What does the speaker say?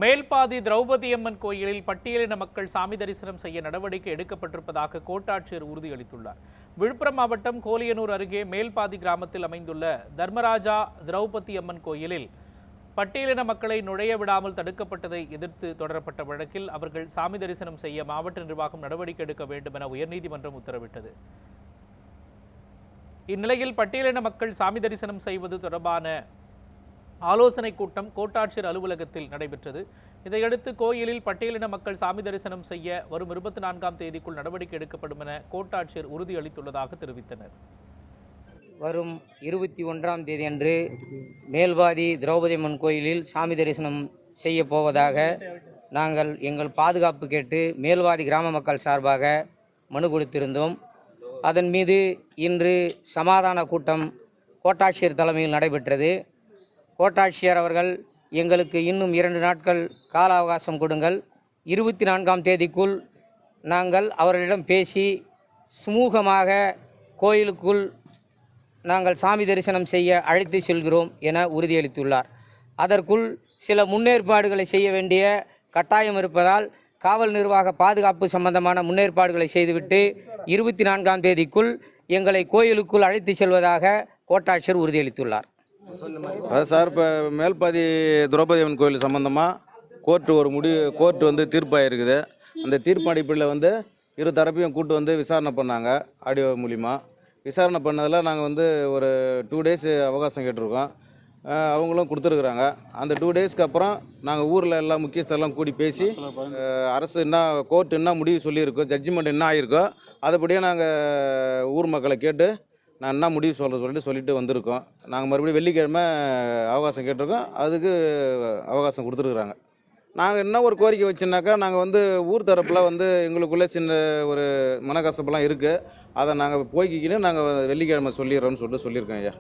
மேல்பாதி திரௌபதி அம்மன் கோயிலில் பட்டியலின மக்கள் சாமி தரிசனம் செய்ய நடவடிக்கை எடுக்கப்பட்டிருப்பதாக கோட்டாட்சியர் உறுதியளித்துள்ளார். விழுப்புரம் மாவட்டம் கோலியனூர் அருகே மேல்பாதி கிராமத்தில் அமைந்துள்ள தர்மராஜா திரௌபதி அம்மன் கோயிலில் பட்டியலின மக்களை நுழைய விடாமல் தடுக்கப்பட்டதை எதிர்த்து தொடரப்பட்ட வழக்கில் அவர்கள் சாமி தரிசனம் செய்ய மாவட்ட நிர்வாகம் நடவடிக்கை எடுக்க வேண்டும் என உயர்நீதிமன்றம் உத்தரவிட்டது. இந்நிலையில் பட்டியலின மக்கள் சாமி தரிசனம் செய்வது தொடர்பான ஆலோசனை கூட்டம் கோட்டாட்சியர் அலுவலகத்தில் நடைபெற்றது. இதையடுத்து கோயிலில் பட்டியலின மக்கள் சாமி தரிசனம் செய்ய வரும் 24ஆம் தேதிக்குள் நடவடிக்கை எடுக்கப்படும் என கோட்டாட்சியர் உறுதியளித்துள்ளதாக தெரிவித்தனர். வரும் 21ஆம் தேதி அன்று மேல்பாதி திரௌபதி அம்மன் கோயிலில் சாமி தரிசனம் செய்ய போவதாக நாங்கள் எங்கள் பாதுகாப்பு கேட்டு மேல்பாதி கிராம மக்கள் சார்பாக மனு கொடுத்திருந்தோம். அதன் மீது இன்று சமாதான கூட்டம் கோட்டாட்சியர் தலைமையில் நடைபெற்றது. கோட்டாட்சியர் அவர்கள் எங்களுக்கு இன்னும் 2 நாட்கள் கால அவகாசம் கொடுங்கள், 24ஆம் தேதிக்குள் நாங்கள் அவர்களிடம் பேசி சுமூகமாக கோயிலுக்குள் நாங்கள் சாமி தரிசனம் செய்ய அழைத்து செல்கிறோம் என உறுதியளித்துள்ளார். அதற்குள் சில முன்னேற்பாடுகளை செய்ய வேண்டிய கட்டாயம் இருப்பதால் காவல் நிர்வாக பாதுகாப்பு சம்பந்தமான முன்னேற்பாடுகளை செய்துவிட்டு 24ஆம் தேதிக்குள் எங்களை கோயிலுக்குள் அழைத்து செல்வதாக கோட்டாட்சியர் உறுதியளித்துள்ளார். அது சார், இப்போ மேல்பாதி திரௌபதி அம்மன் கோயில் சம்மந்தமாக கோர்ட்டு தீர்ப்பாயிருக்குது. அந்த தீர்ப்பு அடிப்படையில் இரு தரப்பையும் கூட்டு விசாரணை பண்ணாங்க. ஆடியோ மூலிமா விசாரணை பண்ணதில் நாங்கள் ஒரு 2 டேஸ் அவகாசம் கேட்டிருக்கோம். அவங்களும் கொடுத்துருக்குறாங்க. அந்த 2 டேஸ்க்கு அப்புறம் நாங்கள் ஊரில் எல்லாம் முக்கியஸ்தரெல்லாம் கூடி பேசி அரசு கோர்ட்டு என்ன முடிவு சொல்லியிருக்கோம், ஜட்ஜ்மெண்ட் என்ன ஆகிருக்கோ அதுபடியே நாங்கள் ஊர் மக்களை கேட்டு நான் என்ன முடிவு சொல்லிட்டு வந்திருக்கோம். நாங்கள் மறுபடியும் வெள்ளிக்கிழமை அவகாசம் கேட்டிருக்கோம். அதுக்கு அவகாசம் கொடுத்துருக்குறாங்க. நாங்கள் என்ன ஒரு கோரிக்கை வச்சுனாக்கா, நாங்கள் ஊர் தரப்பில் எங்களுக்குள்ளே சின்ன ஒரு மனக்கசப்பெல்லாம் இருக்குது. அதை நாங்கள் போய்க்கின்னு நாங்கள் வெள்ளிக்கிழமை சொல்லிடுறோம்னு சொல்லியிருக்கோம் ஐயா.